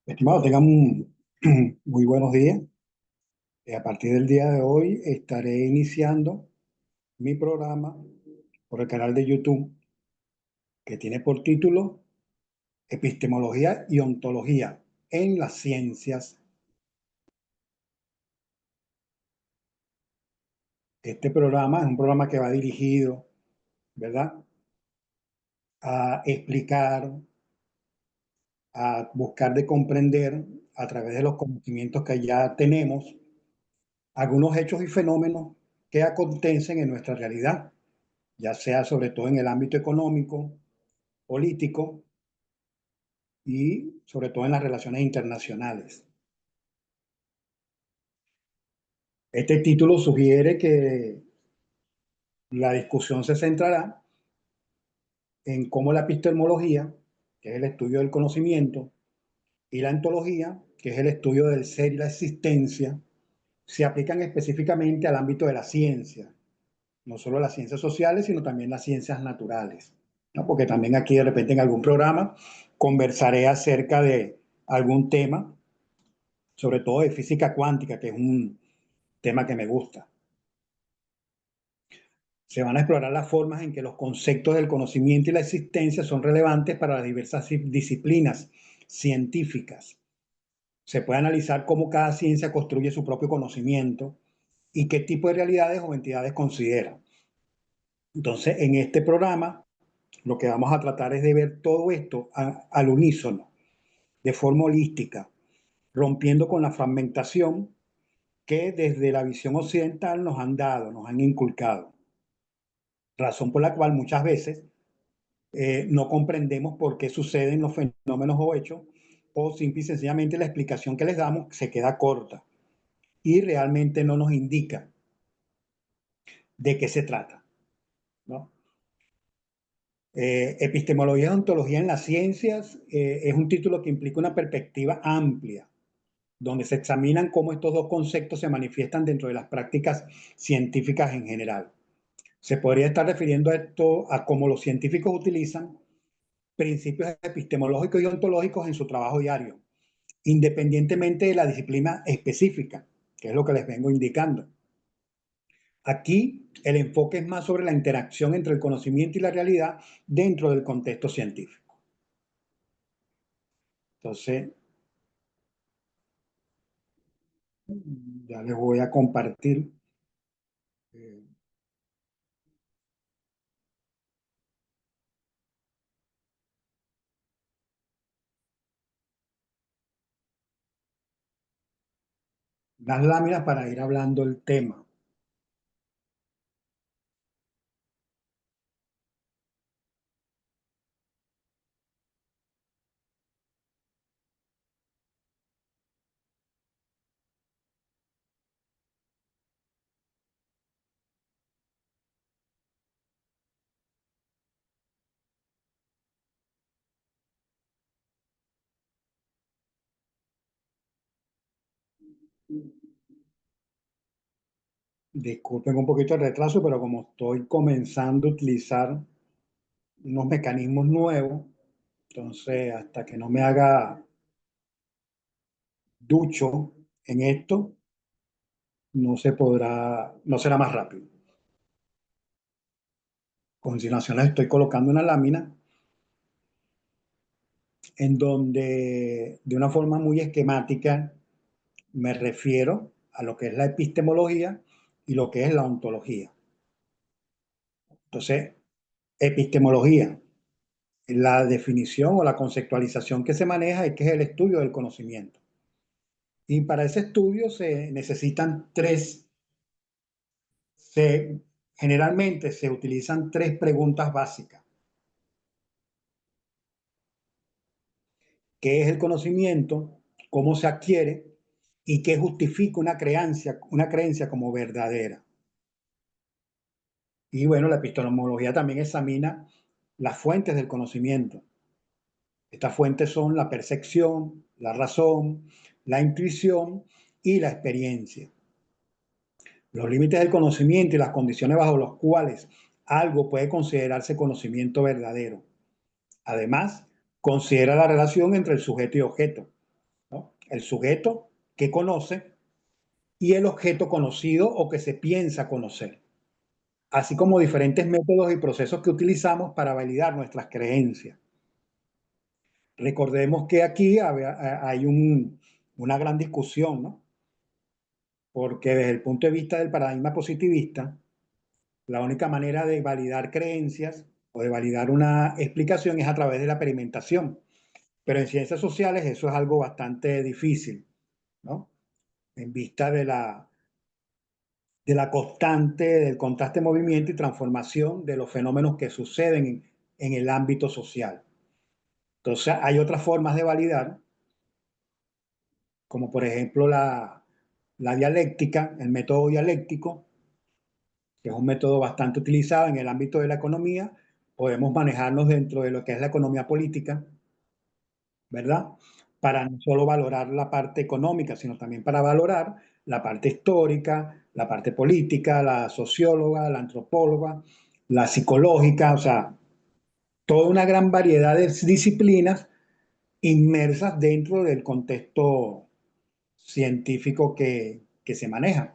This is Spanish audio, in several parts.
Estimado, tengan muy buenos días. A partir del día de hoy estaré iniciando mi programa por el canal de YouTube que tiene por título Epistemología y Ontología en las Ciencias. Este programa es un programa que va dirigido, ¿verdad?, a explicar, a buscar de comprender a través de los conocimientos que ya tenemos algunos hechos y fenómenos que acontecen en nuestra realidad, ya sea sobre todo en el ámbito económico, político y sobre todo en las relaciones internacionales. Este título sugiere que la discusión se centrará en cómo la epistemología, que es el estudio del conocimiento, y la ontología, que es el estudio del ser y la existencia, se aplican específicamente al ámbito de la ciencia, no solo las ciencias sociales, sino también las ciencias naturales, ¿no? Porque también aquí de repente en algún programa conversaré acerca de algún tema, sobre todo de física cuántica, que es un tema que me gusta. Se van a explorar las formas en que los conceptos del conocimiento y la existencia son relevantes para las diversas disciplinas científicas. Se puede analizar cómo cada ciencia construye su propio conocimiento y qué tipo de realidades o entidades considera. Entonces, en este programa, lo que vamos a tratar es de ver todo esto al unísono, de forma holística, rompiendo con la fragmentación que desde la visión occidental nos han dado, nos han inculcado. Razón por la cual muchas veces no comprendemos por qué suceden los fenómenos o hechos, o simple y sencillamente la explicación que les damos se queda corta y realmente no nos indica de qué se trata, ¿no? Epistemología y ontología en las ciencias es un título que implica una perspectiva amplia, donde se examinan cómo estos dos conceptos se manifiestan dentro de las prácticas científicas en general. Se podría estar refiriendo a esto a cómo los científicos utilizan principios epistemológicos y ontológicos en su trabajo diario, independientemente de la disciplina específica, que es lo que les vengo indicando. Aquí el enfoque es más sobre la interacción entre el conocimiento y la realidad dentro del contexto científico. Entonces, ya les voy a compartir eh, las láminas para ir hablando el tema. Disculpen un poquito el retraso, pero como estoy comenzando a utilizar unos mecanismos nuevos, entonces hasta que no me haga ducho en esto, no será más rápido. A continuación les estoy colocando una lámina en donde de una forma muy esquemática me refiero a lo que es la epistemología y lo que es la ontología. Entonces, epistemología, la definición o la conceptualización que se maneja es que es el estudio del conocimiento. Y para ese estudio se necesitan generalmente se utilizan tres preguntas básicas. ¿Qué es el conocimiento? ¿Cómo se adquiere? ¿Y qué justifica una creencia como verdadera? Y bueno, la epistemología también examina las fuentes del conocimiento. Estas fuentes son la percepción, la razón, la intuición y la experiencia. Los límites del conocimiento y las condiciones bajo las cuales algo puede considerarse conocimiento verdadero. Además, considera la relación entre el sujeto y objeto. el sujeto que conoce y el objeto conocido o que se piensa conocer, así como diferentes métodos y procesos que utilizamos para validar nuestras creencias. Recordemos que aquí hay una gran discusión, ¿no? Porque desde el punto de vista del paradigma positivista, la única manera de validar creencias o de validar una explicación es a través de la experimentación. Pero en ciencias sociales eso es algo bastante difícil, ¿no? En vista del constante movimiento y transformación de los fenómenos que suceden en el ámbito social. Entonces, hay otras formas de validar, como por ejemplo la dialéctica, el método dialéctico, que es un método bastante utilizado en el ámbito de la economía. Podemos manejarnos dentro de lo que es la economía política, ¿verdad? Para no solo valorar la parte económica, sino también para valorar la parte histórica, la parte política, la socióloga, la antropóloga, la psicológica, o sea, toda una gran variedad de disciplinas inmersas dentro del contexto científico que se maneja.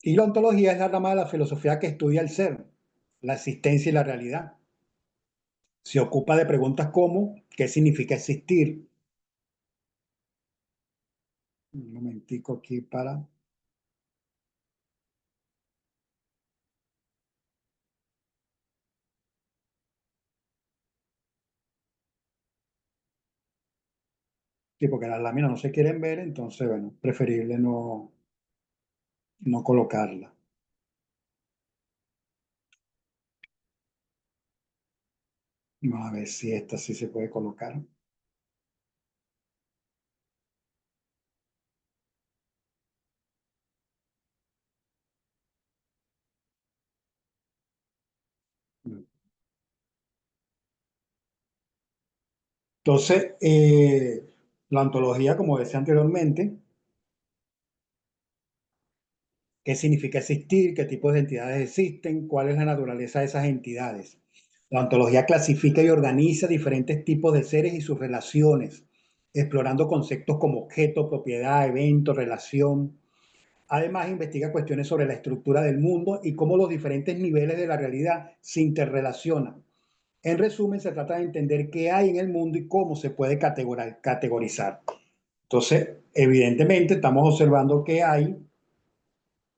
Y la ontología es la rama de la filosofía que estudia el ser, la existencia y la realidad. Se ocupa de preguntas como ¿qué significa existir? Un momentico aquí para... Sí, porque las láminas no se quieren ver, entonces, bueno, preferible no colocarla. Vamos a ver si esta sí se puede colocar. Entonces, la ontología, como decía anteriormente, ¿qué significa existir? ¿Qué tipos de entidades existen? ¿Cuál es la naturaleza de esas entidades? La ontología clasifica y organiza diferentes tipos de seres y sus relaciones, explorando conceptos como objeto, propiedad, evento, relación. Además, investiga cuestiones sobre la estructura del mundo y cómo los diferentes niveles de la realidad se interrelacionan. En resumen, se trata de entender qué hay en el mundo y cómo se puede categorizar. Entonces, evidentemente, estamos observando que hay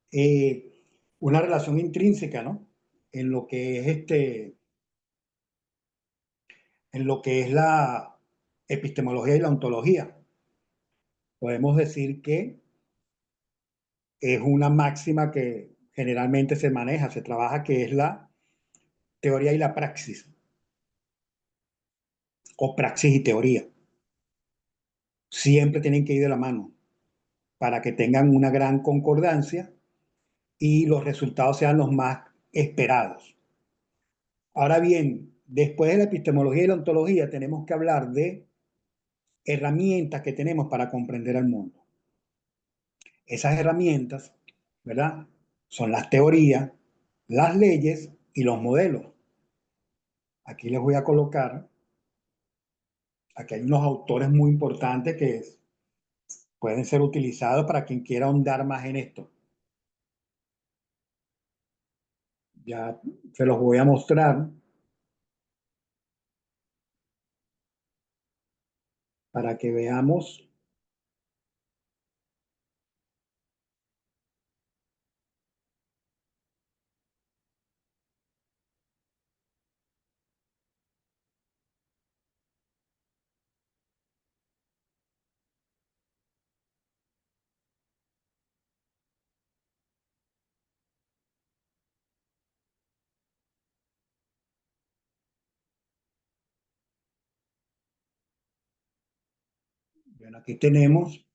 eh, una relación intrínseca, ¿no? En lo que es en lo que es la epistemología y la ontología. Podemos decir que es una máxima que generalmente se maneja, se trabaja, que es la teoría y la praxis, o praxis y teoría. Siempre tienen que ir de la mano para que tengan una gran concordancia y los resultados sean los más esperados. Ahora bien, después de la epistemología y la ontología, tenemos que hablar de herramientas que tenemos para comprender el mundo. Esas herramientas, ¿verdad? Son las teorías, las leyes y los modelos. Aquí les voy a colocar, aquí hay unos autores muy importantes que pueden ser utilizados para quien quiera ahondar más en esto. Ya se los voy a mostrar para que veamos. Bueno, aquí tenemos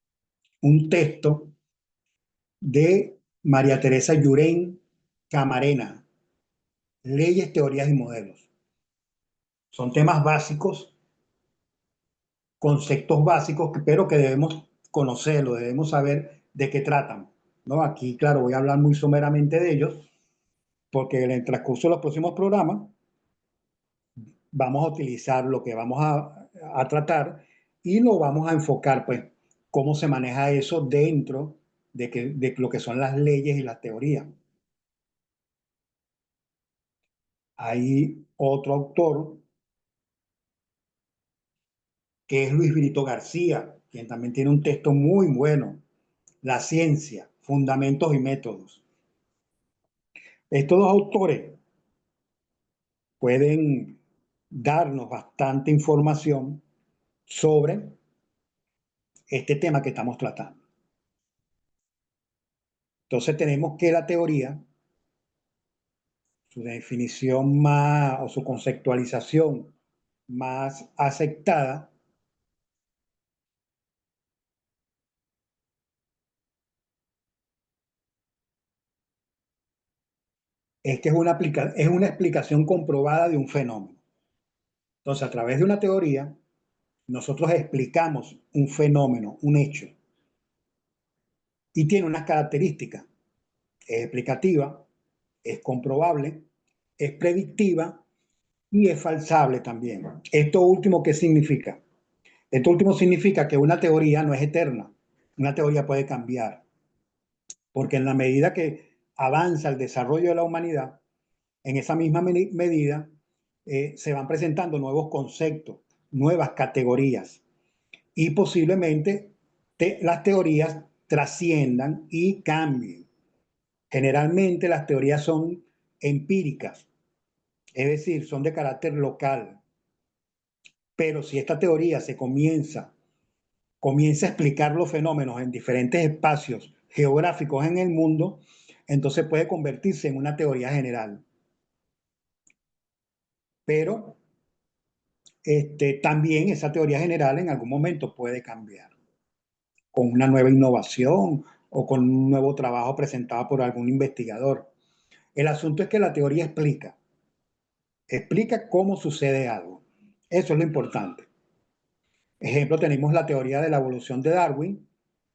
un texto de María Teresa Llurén Camarena, Leyes, Teorías y Modelos. Son temas básicos, conceptos básicos, pero que debemos conocerlo, debemos saber de qué tratan, ¿no? Aquí, claro, voy a hablar muy someramente de ellos, porque en el transcurso de los próximos programas vamos a utilizar lo que vamos a tratar y lo vamos a enfocar, pues, cómo se maneja eso dentro de lo que son las leyes y las teorías. Hay otro autor que es Luis Brito García, quien también tiene un texto muy bueno, La ciencia, fundamentos y métodos. Estos dos autores pueden darnos bastante información sobre este tema que estamos tratando. Entonces tenemos que la teoría, su definición más o su conceptualización más aceptada es que es una explicación comprobada de un fenómeno. Entonces, a través de una teoría, nosotros explicamos un fenómeno, un hecho, y tiene unas características. Es explicativa, es comprobable, es predictiva y es falsable también. ¿Esto último qué significa? Esto último significa que una teoría no es eterna. Una teoría puede cambiar, porque en la medida que avanza el desarrollo de la humanidad, en esa misma medida se van presentando nuevos conceptos, nuevas categorías y posiblemente las teorías trasciendan y cambien. Generalmente las teorías son empíricas, es decir, son de carácter local, pero si esta teoría comienza a explicar los fenómenos en diferentes espacios geográficos en el mundo, entonces puede convertirse en una teoría general. Pero también esa teoría general en algún momento puede cambiar con una nueva innovación o con un nuevo trabajo presentado por algún investigador. El asunto es que la teoría explica cómo sucede algo. Eso es lo importante. Ejemplo, tenemos la teoría de la evolución de Darwin,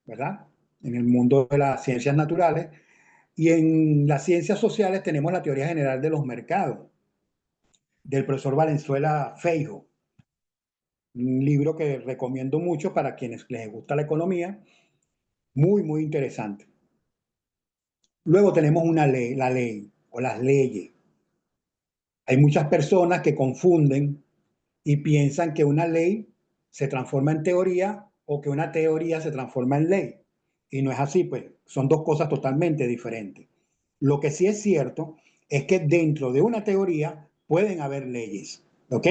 ¿verdad? En el mundo de las ciencias naturales. Y en las ciencias sociales tenemos la teoría general de los mercados, del profesor Valenzuela Feijo. Un libro que recomiendo mucho para quienes les gusta la economía, muy, muy interesante. Luego tenemos una ley, la ley o las leyes. Hay muchas personas que confunden y piensan que una ley se transforma en teoría o que una teoría se transforma en ley. Y no es así, pues son dos cosas totalmente diferentes. Lo que sí es cierto es que dentro de una teoría pueden haber leyes, ¿ok?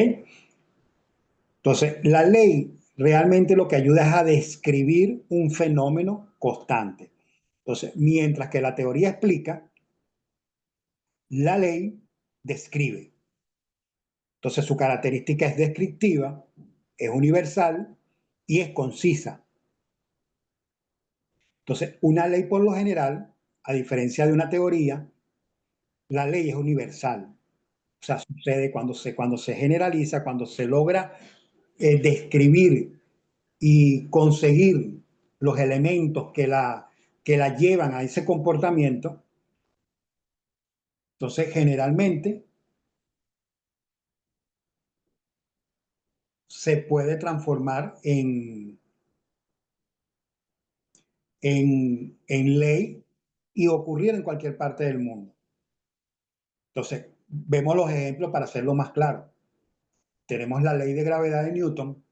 Entonces, la ley realmente lo que ayuda es a describir un fenómeno constante. Entonces, mientras que la teoría explica, la ley describe. Entonces, su característica es descriptiva, es universal y es concisa. Entonces, una ley por lo general, a diferencia de una teoría, la ley es universal. O sea, sucede cuando se generaliza, cuando se logra describir y conseguir los elementos que la llevan a ese comportamiento. Entonces, generalmente se puede transformar en ley y ocurrir en cualquier parte del mundo. Entonces, vemos los ejemplos para hacerlo más claro. Tenemos la ley de gravedad de Newton,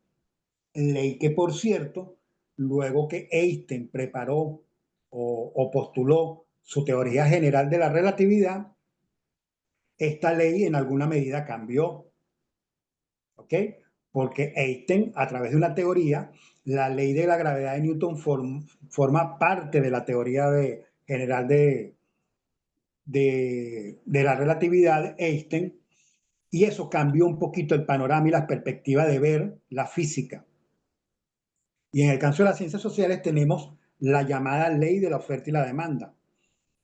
ley que, por cierto, luego que Einstein preparó o postuló su teoría general de la relatividad, esta ley en alguna medida cambió, ¿ok? Porque Einstein, a través de una teoría, la ley de la gravedad de Newton forma parte de la teoría general de la relatividad de Einstein, y eso cambió un poquito el panorama y la perspectiva de ver la física. Y en el caso de las ciencias sociales tenemos la llamada ley de la oferta y la demanda,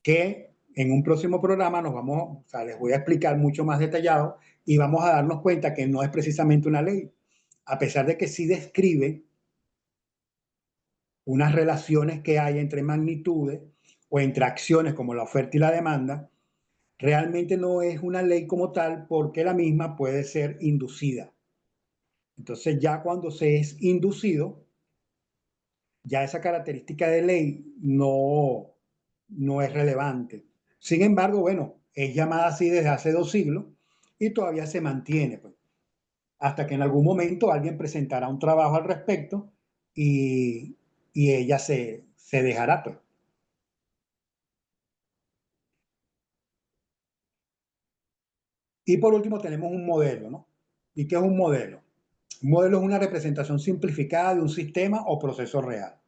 que en un próximo programa o sea, les voy a explicar mucho más detallado y vamos a darnos cuenta que no es precisamente una ley, a pesar de que sí describe unas relaciones que hay entre magnitudes o entre acciones como la oferta y la demanda, realmente no es una ley como tal porque la misma puede ser inducida. Entonces ya cuando se es inducido, ya esa característica de ley no es relevante. Sin embargo, bueno, es llamada así desde hace 2 siglos y todavía se mantiene, pues, hasta que en algún momento alguien presentará un trabajo al respecto y, y ella se dejará, pues. Y por último tenemos un modelo, ¿no? ¿Y qué es un modelo? Un modelo es una representación simplificada de un sistema o proceso real.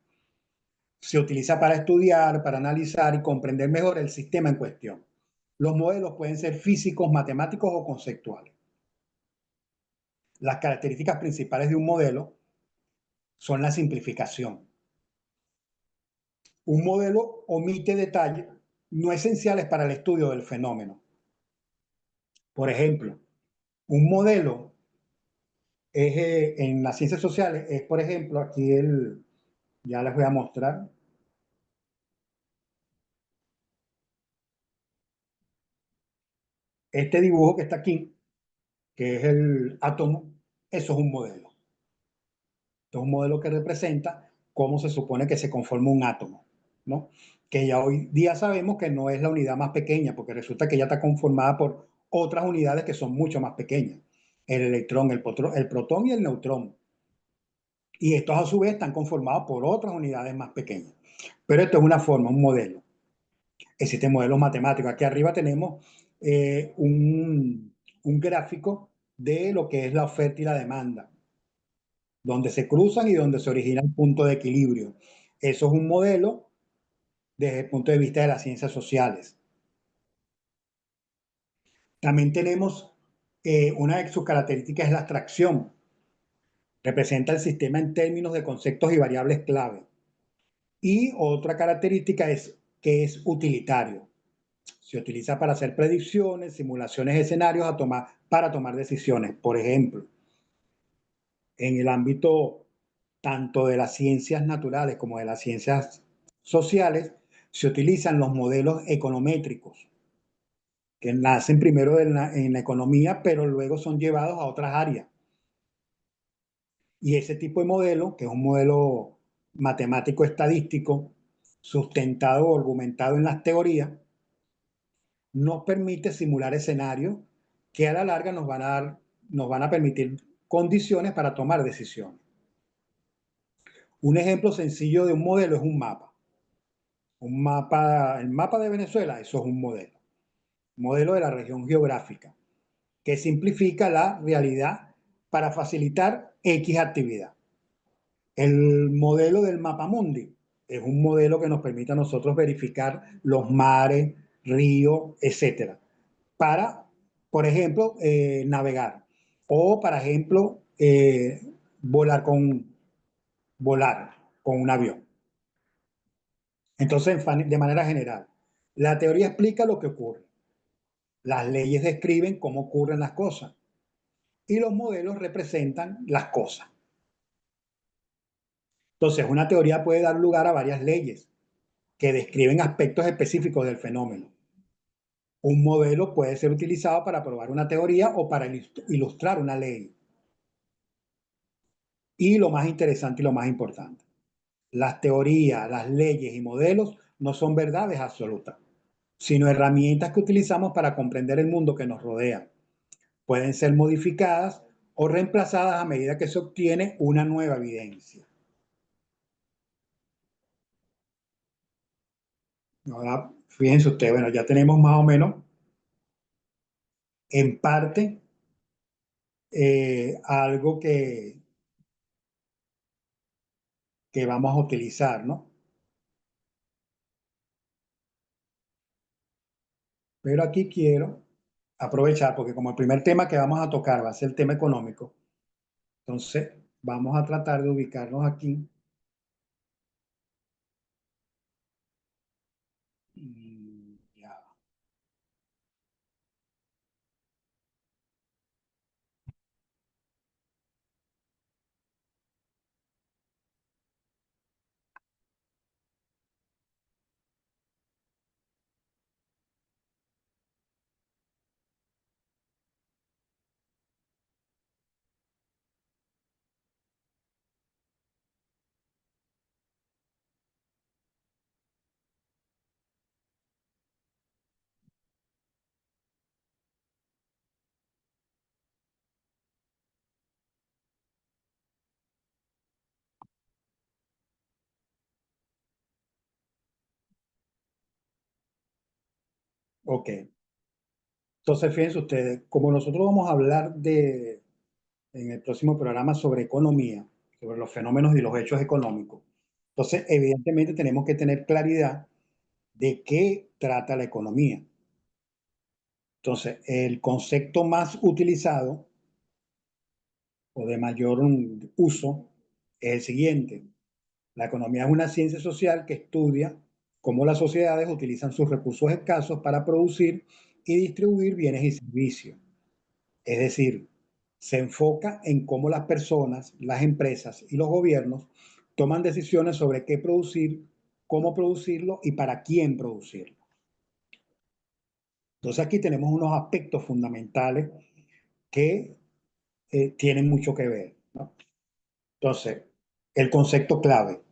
Se utiliza para estudiar, para analizar y comprender mejor el sistema en cuestión. Los modelos pueden ser físicos, matemáticos o conceptuales. Las características principales de un modelo son la simplificación. Un modelo omite detalles no esenciales para el estudio del fenómeno. Por ejemplo, un modelo es, en las ciencias sociales es, por ejemplo, aquí ya les voy a mostrar, este dibujo que está aquí, que es el átomo, eso es un modelo. Es un modelo que representa cómo se supone que se conforma un átomo, ¿no? Que ya hoy día sabemos que no es la unidad más pequeña, porque resulta que ya está conformada por otras unidades que son mucho más pequeñas. El electrón, el protón y el neutrón. Y estos a su vez están conformados por otras unidades más pequeñas. Pero esto es una forma, un modelo. Existen modelos matemáticos. Aquí arriba tenemos un gráfico de lo que es la oferta y la demanda, donde se cruzan y donde se origina el punto de equilibrio. Eso es un modelo desde el punto de vista de las ciencias sociales. También tenemos una de sus características es la abstracción. Representa el sistema en términos de conceptos y variables clave. Y otra característica es que es utilitario. Se utiliza para hacer predicciones, simulaciones de escenarios para tomar decisiones. Por ejemplo, en el ámbito tanto de las ciencias naturales como de las ciencias sociales, se utilizan los modelos econométricos, que nacen primero en la economía, pero luego son llevados a otras áreas. Y ese tipo de modelo, que es un modelo matemático estadístico, sustentado o argumentado en las teorías, nos permite simular escenarios que a la larga nos van a permitir condiciones para tomar decisiones. Un ejemplo sencillo de un modelo es un mapa. El mapa de Venezuela, eso es un modelo. Modelo de la región geográfica, que simplifica la realidad para facilitar X actividad. El modelo del mapa mundi es un modelo que nos permite a nosotros verificar los mares, ríos, etcétera, para, por ejemplo, navegar o, por ejemplo, volar con un avión. Entonces, de manera general, la teoría explica lo que ocurre. Las leyes describen cómo ocurren las cosas y los modelos representan las cosas. Entonces, una teoría puede dar lugar a varias leyes que describen aspectos específicos del fenómeno. Un modelo puede ser utilizado para probar una teoría o para ilustrar una ley. Y lo más interesante y lo más importante, las teorías, las leyes y modelos no son verdades absolutas, sino herramientas que utilizamos para comprender el mundo que nos rodea. Pueden ser modificadas o reemplazadas a medida que se obtiene una nueva evidencia. Ahora, fíjense ustedes, bueno, ya tenemos más o menos, en parte, algo que vamos a utilizar, ¿no? Pero aquí quiero aprovechar, porque como el primer tema que vamos a tocar va a ser el tema económico, entonces vamos a tratar de ubicarnos aquí. Ya. Ok. Entonces, fíjense ustedes, como nosotros vamos a hablar en el próximo programa sobre economía, sobre los fenómenos y los hechos económicos, entonces, evidentemente, tenemos que tener claridad de qué trata la economía. Entonces, el concepto más utilizado o de mayor uso es el siguiente. La economía es una ciencia social que estudia cómo las sociedades utilizan sus recursos escasos para producir y distribuir bienes y servicios. Es decir, se enfoca en cómo las personas, las empresas y los gobiernos toman decisiones sobre qué producir, cómo producirlo y para quién producirlo. Entonces aquí tenemos unos aspectos fundamentales que tienen mucho que ver, ¿no? Entonces, el concepto clave.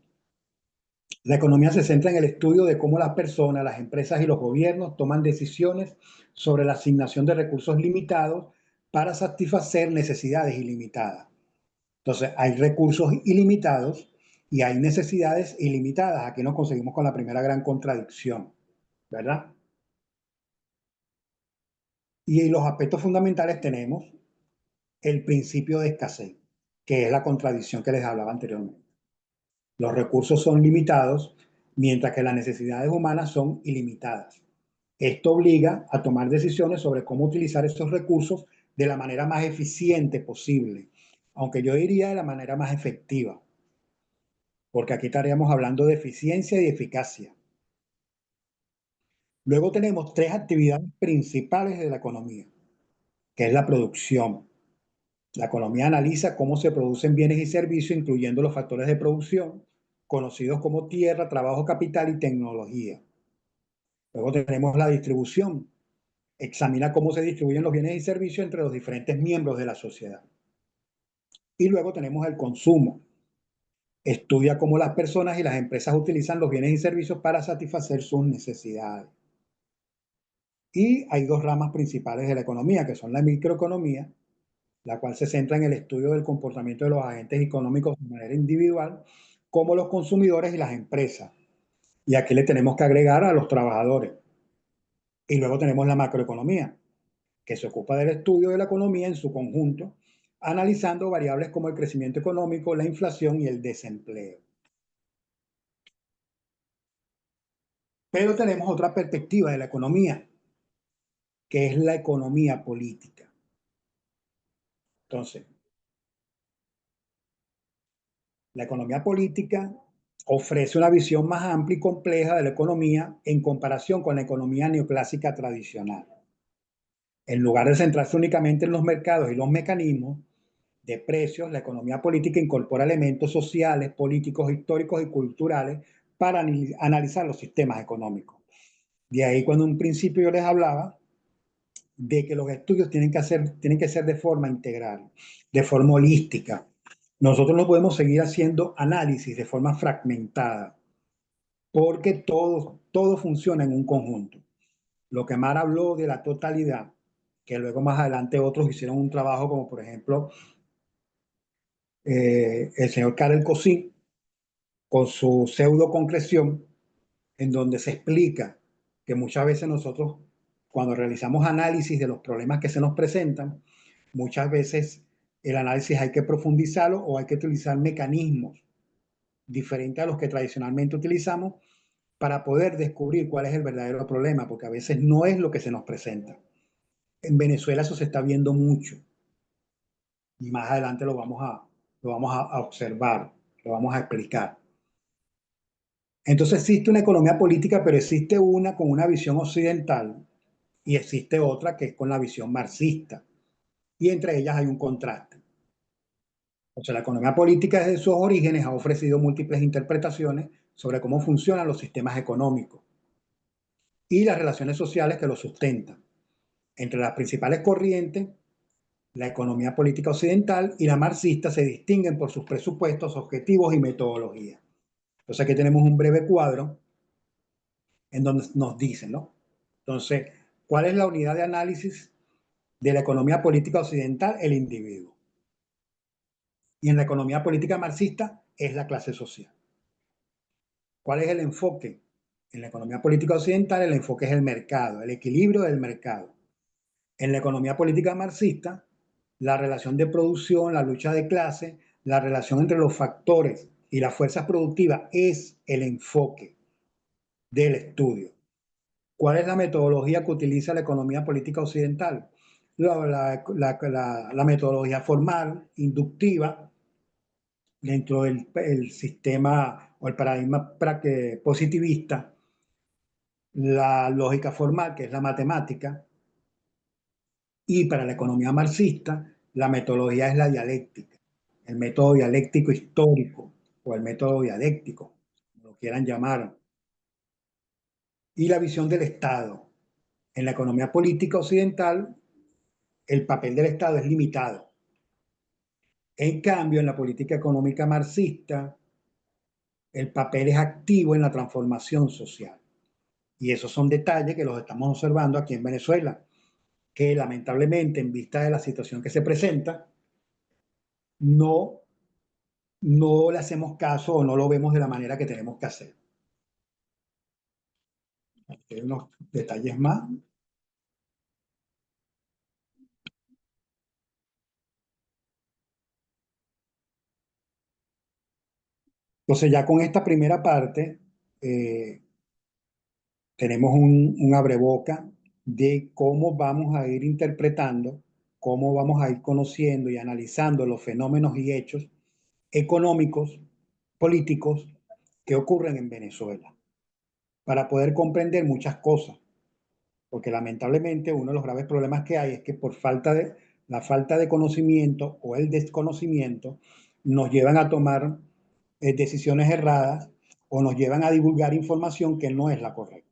La economía se centra en el estudio de cómo las personas, las empresas y los gobiernos toman decisiones sobre la asignación de recursos limitados para satisfacer necesidades ilimitadas. Entonces, hay recursos ilimitados y hay necesidades ilimitadas. Aquí nos conseguimos con la primera gran contradicción, ¿verdad? Y en los aspectos fundamentales tenemos el principio de escasez, que es la contradicción que les hablaba anteriormente. Los recursos son limitados, mientras que las necesidades humanas son ilimitadas. Esto obliga a tomar decisiones sobre cómo utilizar estos recursos de la manera más eficiente posible, aunque yo diría de la manera más efectiva, porque aquí estaríamos hablando de eficiencia y eficacia. Luego tenemos tres actividades principales de la economía, que es la producción. La economía analiza cómo se producen bienes y servicios, incluyendo los factores de producción, conocidos como tierra, trabajo, capital y tecnología. Luego tenemos la distribución. Examina cómo se distribuyen los bienes y servicios entre los diferentes miembros de la sociedad. Y luego tenemos el consumo. Estudia cómo las personas y las empresas utilizan los bienes y servicios para satisfacer sus necesidades. Y hay dos ramas principales de la economía, que son la microeconomía, la cual se centra en el estudio del comportamiento de los agentes económicos de manera individual, como los consumidores y las empresas. Y aquí le tenemos que agregar a los trabajadores. Y luego tenemos la macroeconomía, que se ocupa del estudio de la economía en su conjunto, analizando variables como el crecimiento económico, la inflación y el desempleo. Pero tenemos otra perspectiva de la economía, que es la economía política. Entonces, la economía política ofrece una visión más amplia y compleja de la economía en comparación con la economía neoclásica tradicional. En lugar de centrarse únicamente en los mercados y los mecanismos de precios, la economía política incorpora elementos sociales, políticos, históricos y culturales para analizar los sistemas económicos. De ahí cuando en un principio yo les hablaba de que los estudios tienen que ser de forma integral, de forma holística. Nosotros no podemos seguir haciendo análisis de forma fragmentada, porque todo funciona en un conjunto. Lo que Mar habló de la totalidad, que luego más adelante otros hicieron un trabajo, como por ejemplo el señor Karel Cosín, con su pseudo concreción, en donde se explica que muchas veces nosotros, cuando realizamos análisis de los problemas que se nos presentan, muchas veces el análisis hay que profundizarlo o hay que utilizar mecanismos diferentes a los que tradicionalmente utilizamos para poder descubrir cuál es el verdadero problema, porque a veces no es lo que se nos presenta. En Venezuela eso se está viendo mucho y más adelante lo vamos a observar, lo vamos a explicar. Entonces existe una economía política, pero existe una con una visión occidental y existe otra que es con la visión marxista. Y entre ellas hay un contraste. O sea, la economía política desde sus orígenes ha ofrecido múltiples interpretaciones sobre cómo funcionan los sistemas económicos y las relaciones sociales que los sustentan. Entre las principales corrientes, la economía política occidental y la marxista se distinguen por sus presupuestos, objetivos y metodologías. Entonces aquí tenemos un breve cuadro en donde nos dicen, ¿no? Entonces, ¿cuál es la unidad de análisis de la economía política occidental? El individuo. Y en la economía política marxista es la clase social. ¿Cuál es el enfoque? En la economía política occidental el enfoque es el mercado, el equilibrio del mercado. En la economía política marxista, la relación de producción, la lucha de clase, la relación entre los factores y las fuerzas productivas es el enfoque del estudio. ¿Cuál es la metodología que utiliza la economía política occidental? La metodología formal, inductiva, dentro del sistema o el paradigma positivista, la lógica formal, que es la matemática, y para la economía marxista, la metodología es la dialéctica, el método dialéctico histórico o el método dialéctico, como lo quieran llamar, y la visión del Estado. En la economía política occidental, el papel del Estado es limitado. En cambio, en la política económica marxista, el papel es activo en la transformación social. Y esos son detalles que los estamos observando aquí en Venezuela, que lamentablemente, en vista de la situación que se presenta, no, no le hacemos caso o no lo vemos de la manera que tenemos que hacer. Aquí hay unos detalles más. Entonces, ya con esta primera parte, eh, tenemos un abreboca de cómo vamos a ir interpretando, cómo vamos a ir conociendo y analizando los fenómenos y hechos económicos, políticos que ocurren en Venezuela, para poder comprender muchas cosas, porque lamentablemente uno de los graves problemas que hay es que por la falta de conocimiento o el desconocimiento nos llevan a tomar decisiones erradas o nos llevan a divulgar información que no es la correcta.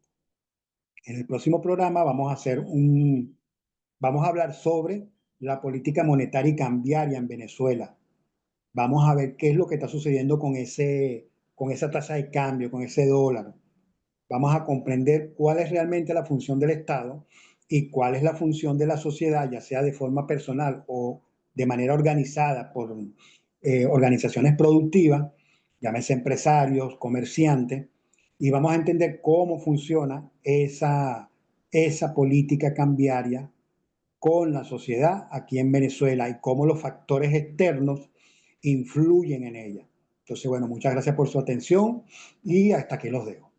En el próximo programa vamos a hablar sobre la política monetaria y cambiaria en Venezuela. Vamos a ver qué es lo que está sucediendo con esa tasa de cambio, con ese dólar. Vamos a comprender cuál es realmente la función del Estado y cuál es la función de la sociedad, ya sea de forma personal o de manera organizada por organizaciones productivas, llámese empresarios, comerciantes, y vamos a entender cómo funciona esa política cambiaria con la sociedad aquí en Venezuela y cómo los factores externos influyen en ella. Entonces, bueno, muchas gracias por su atención y hasta aquí los dejo.